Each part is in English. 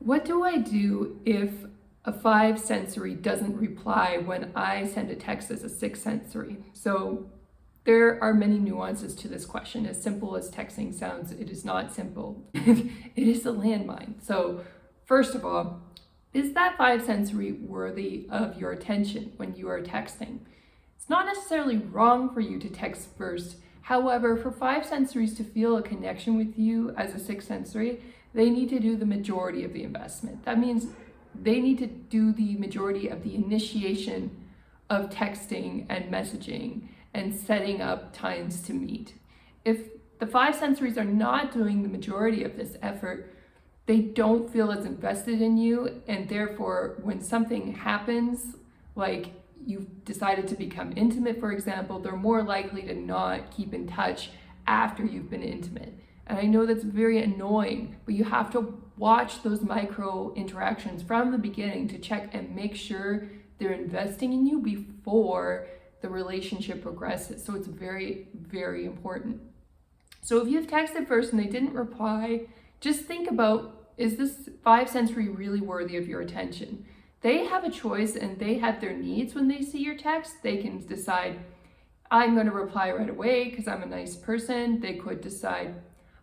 What do I do if a 5 sensory doesn't reply when I send a text as a 6 sensory? So there are many nuances to this question. As simple as texting sounds, it is not simple. It is a landmine. So first of all, is that 5 sensory worthy of your attention when you are texting? It's not necessarily wrong for you to text first. However, for 5 sensories to feel a connection with you as a 6 sensory, they need to do the majority of the investment. That means they need to do the majority of the initiation of texting and messaging and setting up times to meet. If the 5 sensories are not doing the majority of this effort, they don't feel as invested in you, and therefore when something happens, like you've decided to become intimate, for example, they're more likely to not keep in touch after you've been intimate. And I know that's very annoying, but you have to watch those micro interactions from the beginning to check and make sure they're investing in you before the relationship progresses. So it's very, very important. So if you've texted first and they didn't reply, just think about, is this 5 sensory really worthy of your attention? They have a choice and they have their needs when they see your text. They can decide, I'm going to reply right away because I'm a nice person. They could decide,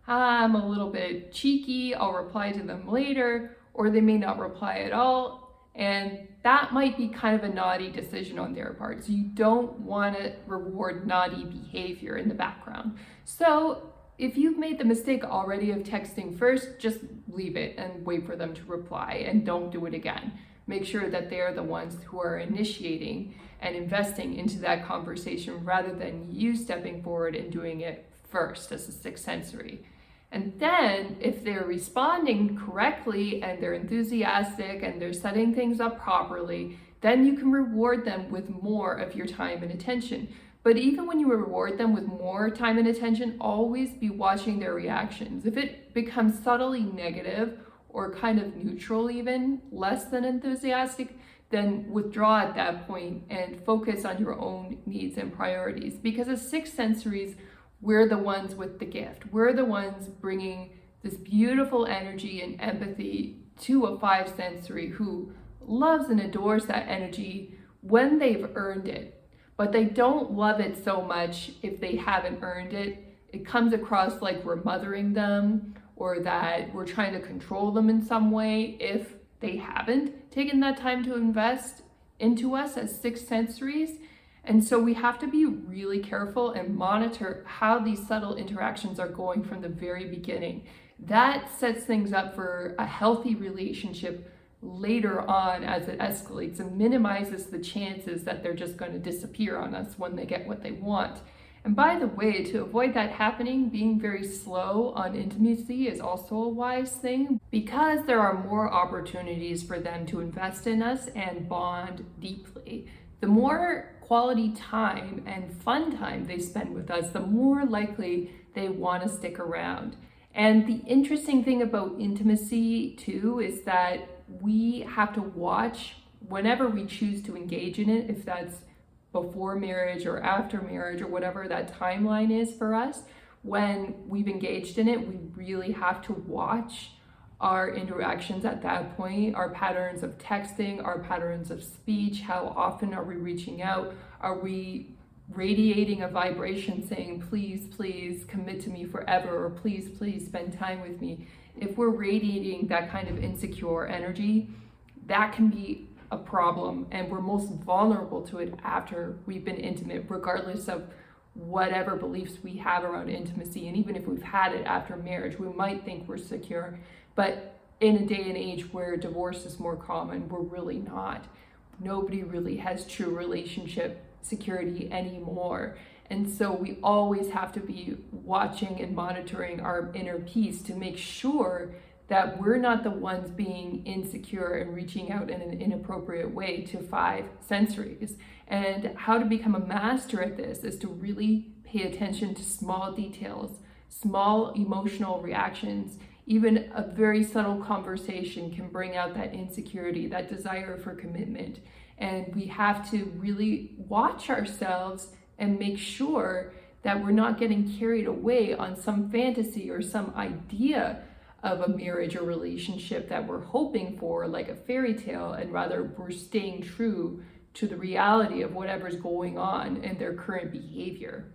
I'm a little bit cheeky, I'll reply to them later, or they may not reply at all. And that might be kind of a naughty decision on their part. So you don't want to reward naughty behavior in the background. So if you've made the mistake already of texting first, just leave it and wait for them to reply and don't do it again. Make sure that they're the ones who are initiating and investing into that conversation rather than you stepping forward and doing it first as a 6 sensory. And then if they're responding correctly and they're enthusiastic and they're setting things up properly, then you can reward them with more of your time and attention. But even when you reward them with more time and attention, always be watching their reactions. If it becomes subtly negative or kind of neutral, even less than enthusiastic, then withdraw at that point and focus on your own needs and priorities. Because as 6 sensories, we're the ones with the gift. We're the ones bringing this beautiful energy and empathy to a 5 sensory who loves and adores that energy when they've earned it. But they don't love it so much if they haven't earned it. It comes across like we're mothering them or that we're trying to control them in some way if they haven't taken that time to invest into us as 6 sensories. And so we have to be really careful and monitor how these subtle interactions are going from the very beginning. That sets things up for a healthy relationship later on as it escalates and minimizes the chances that they're just going to disappear on us when they get what they want. And by the way, to avoid that happening, being very slow on intimacy is also a wise thing because there are more opportunities for them to invest in us and bond deeply. The more quality time and fun time they spend with us, the more likely they want to stick around. And the interesting thing about intimacy too is that we have to watch whenever we choose to engage in it, if that's before marriage or after marriage or whatever that timeline is for us. When we've engaged in it, we really have to watch our interactions at that point, our patterns of texting, our patterns of speech, how often are we reaching out? Are we radiating a vibration saying, please, please commit to me forever, or please, please spend time with me? If we're radiating that kind of insecure energy, that can be a problem, and we're most vulnerable to it after we've been intimate, regardless of whatever beliefs we have around intimacy. And even if we've had it after marriage, we might think we're secure. But in a day and age where divorce is more common, we're really not. Nobody really has true relationship security anymore. And so we always have to be watching and monitoring our inner peace to make sure that we're not the ones being insecure and reaching out in an inappropriate way to 5 sensories. And how to become a master at this is to really pay attention to small details, small emotional reactions. Even a very subtle conversation can bring out that insecurity, that desire for commitment. And we have to really watch ourselves and make sure that we're not getting carried away on some fantasy or some idea of a marriage or relationship that we're hoping for, like a fairy tale, and rather we're staying true to the reality of whatever's going on in their current behavior.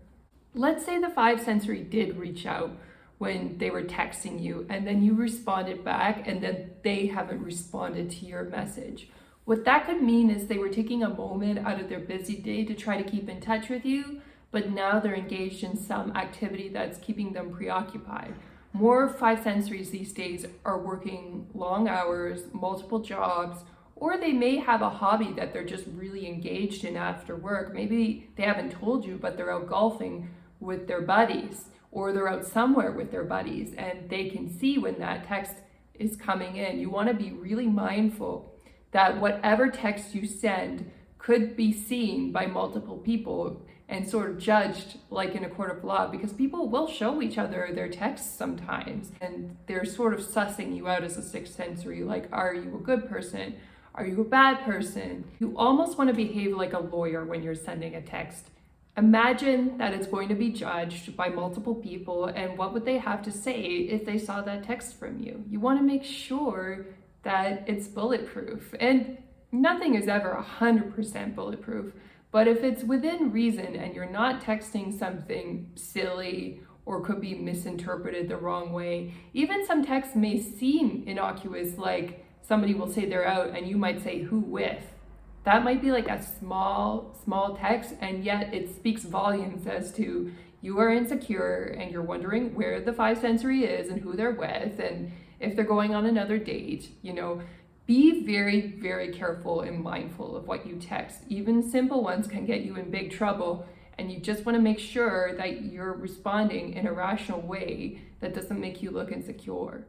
Let's say the five sensory did reach out when they were texting you, and then you responded back, and then they haven't responded to your message. What that could mean is they were taking a moment out of their busy day to try to keep in touch with you, but now they're engaged in some activity that's keeping them preoccupied. More five sensories these days are working long hours, multiple jobs, or they may have a hobby that they're just really engaged in after work. Maybe they haven't told you, but they're out golfing with their buddies, or they're out somewhere with their buddies, and they can see when that text is coming in. You want to be really mindful that whatever text you send could be seen by multiple people and sort of judged like in a court of law, because people will show each other their texts sometimes, and they're sort of sussing you out as a sixth sensory, like, are you a good person? Are you a bad person? You almost want to behave like a lawyer when you're sending a text. Imagine that it's going to be judged by multiple people, and what would they have to say if they saw that text from you? You want to make sure that it's bulletproof, and nothing is ever 100% bulletproof, but if it's within reason and you're not texting something silly or could be misinterpreted the wrong way, even some texts may seem innocuous, like somebody will say they're out and you might say who with. That might be like a small text, and yet it speaks volumes as to you are insecure and you're wondering where the five sensory is and who they're with and if they're going on another date. Be very, very careful and mindful of what you text. Even simple ones can get you in big trouble, and you just want to make sure that you're responding in a rational way that doesn't make you look insecure.